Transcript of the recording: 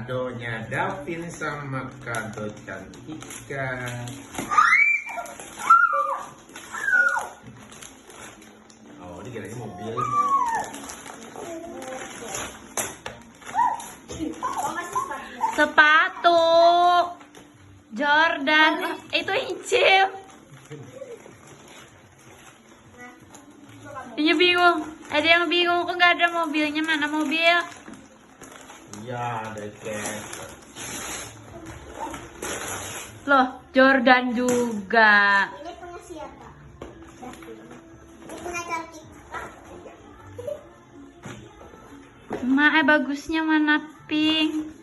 kadonya Davin sama kado Cantika. Oh, ini kayaknya mobil. Sepatu Jordan. Itu Incil. Ini bingung. Ada yang bingung kok nggak ada mobilnya. Mana mobil? Iya, ada cash. Loh, Jordan juga. Ini punya siapa? Ini punya cantik. Bagusnya mana pink?